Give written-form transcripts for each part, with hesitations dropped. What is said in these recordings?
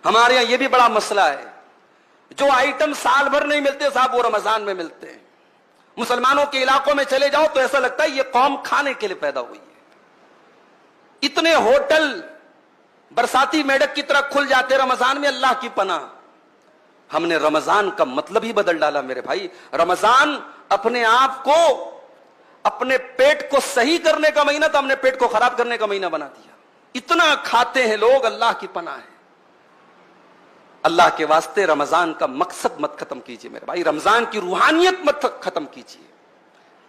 ہمارے یہاں یہ بھی بڑا مسئلہ ہے، جو آئٹم سال بھر نہیں ملتے صاحب وہ رمضان میں ملتے ہیں۔ مسلمانوں کے علاقوں میں چلے جاؤ تو ایسا لگتا ہے یہ قوم کھانے کے لیے پیدا ہوئی ہے۔ اتنے ہوٹل برساتی میڈک کی طرح کھل جاتے رمضان میں، اللہ کی پناہ۔ ہم نے رمضان کا مطلب ہی بدل ڈالا میرے بھائی۔ رمضان اپنے آپ کو، اپنے پیٹ کو صحیح کرنے کا مہینہ تھا، ہم نے پیٹ کو خراب کرنے کا مہینہ بنا دیا۔ اتنا کھاتے ہیں لوگ، اللہ کی پناہ ہے۔ اللہ کے واسطے رمضان کا مقصد مت ختم کیجئے میرے بھائی، رمضان کی روحانیت مت ختم کیجئے۔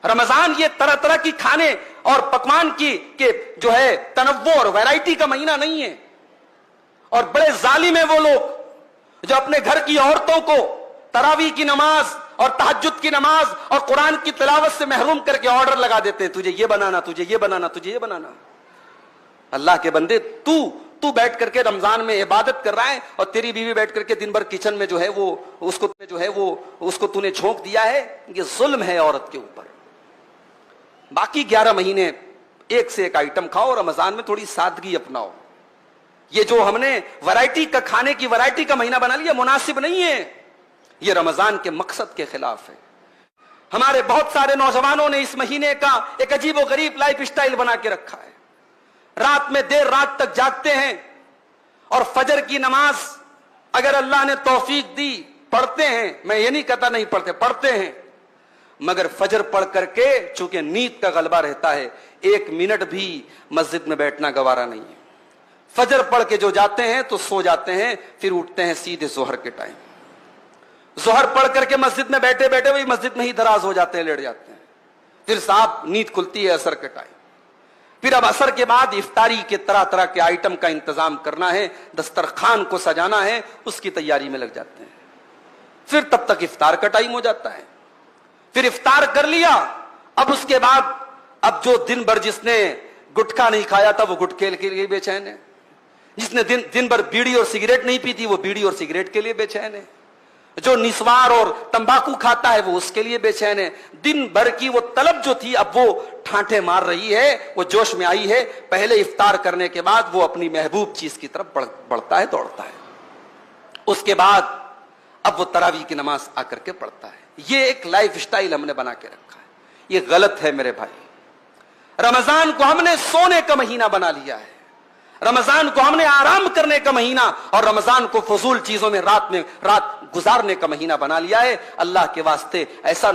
رمضان یہ طرح طرح کی کھانے اور پکوان کی کہ جو ہے تنوع اور ویرائٹی کا مہینہ نہیں ہے۔ اور بڑے ظالم ہیں وہ لوگ جو اپنے گھر کی عورتوں کو تراویح کی نماز اور تہجد کی نماز اور قرآن کی تلاوت سے محروم کر کے آرڈر لگا دیتے ہیں، تجھے یہ بنانا، تجھے یہ بنانا، تجھے یہ بنانا۔ اللہ کے بندے، تو بیٹھ کر کے رمضان میں عبادت کر رہا ہے اور تیری بیوی بیٹھ کر کے دن بھر کچن میں جو ہے وہ اس کو تو نے جھونک دیا ہے، یہ ظلم ہے عورت کے اوپر۔ باقی 11 مہینے ایک سے ایک آئٹم کھاؤ، رمضان میں تھوڑی سادگی اپناؤ۔ یہ جو ہم نے ورائٹی کا کھانے کی ورائٹی کا مہینہ بنا لیا مناسب نہیں ہے، یہ رمضان کے مقصد کے خلاف ہے۔ ہمارے بہت سارے نوجوانوں نے اس مہینے کا ایک عجیب و غریب لائف سٹائل بنا کے رکھا ہے۔ رات میں دیر رات تک جاگتے ہیں اور فجر کی نماز اگر اللہ نے توفیق دی پڑھتے ہیں، میں یہ نہیں کہتا نہیں پڑھتے، پڑھتے ہیں، مگر فجر پڑھ کر کے چونکہ نیند کا غلبہ رہتا ہے 1 منٹ بھی مسجد میں بیٹھنا گوارا نہیں ہے۔ فجر پڑھ کے جو جاتے ہیں تو سو جاتے ہیں، پھر اٹھتے ہیں سیدھے ظہر کے ٹائم۔ ظہر پڑھ کر کے مسجد میں بیٹھے بیٹھے وہی مسجد میں ہی دراز ہو جاتے ہیں، لیٹ جاتے ہیں، پھر صاحب نیند کھلتی ہے عصر کے ٹائم۔ پھر اب عصر کے بعد افطاری کے طرح طرح کے آئٹم کا انتظام کرنا ہے، دسترخوان کو سجانا ہے، اس کی تیاری میں لگ جاتے ہیں۔ پھر تب تک افطار کا ٹائم ہو جاتا ہے، پھر افطار کر لیا، اب اس کے بعد اب جو دن بھر جس نے گٹکا نہیں کھایا تھا وہ گٹکے کے لیے بے چین ہے، جس نے دن بھر بیڑی اور سگریٹ نہیں پی تھی وہ بیڑی اور سگریٹ کے لیے بے چین ہے، جو نسوار اور تمباکو کھاتا ہے وہ اس کے لیے بے چین ہے۔ دن بھر کی وہ طلب جو تھی اب وہ ٹھانٹے مار رہی ہے، وہ جوش میں آئی ہے۔ پہلے افطار کرنے کے بعد وہ اپنی محبوب چیز کی طرف بڑھتا ہے، دوڑتا ہے۔ اس کے بعد اب وہ تراویح کی نماز آ کر کے پڑھتا ہے۔ یہ ایک لائف سٹائل ہم نے بنا کے رکھا ہے، یہ غلط ہے میرے بھائی۔ رمضان کو ہم نے سونے کا مہینہ بنا لیا ہے، رمضان کو ہم نے آرام کرنے کا مہینہ اور رمضان کو فضول چیزوں میں رات گزارنے کا مہینہ بنا لیا ہے۔ اللہ کے واسطے ایسا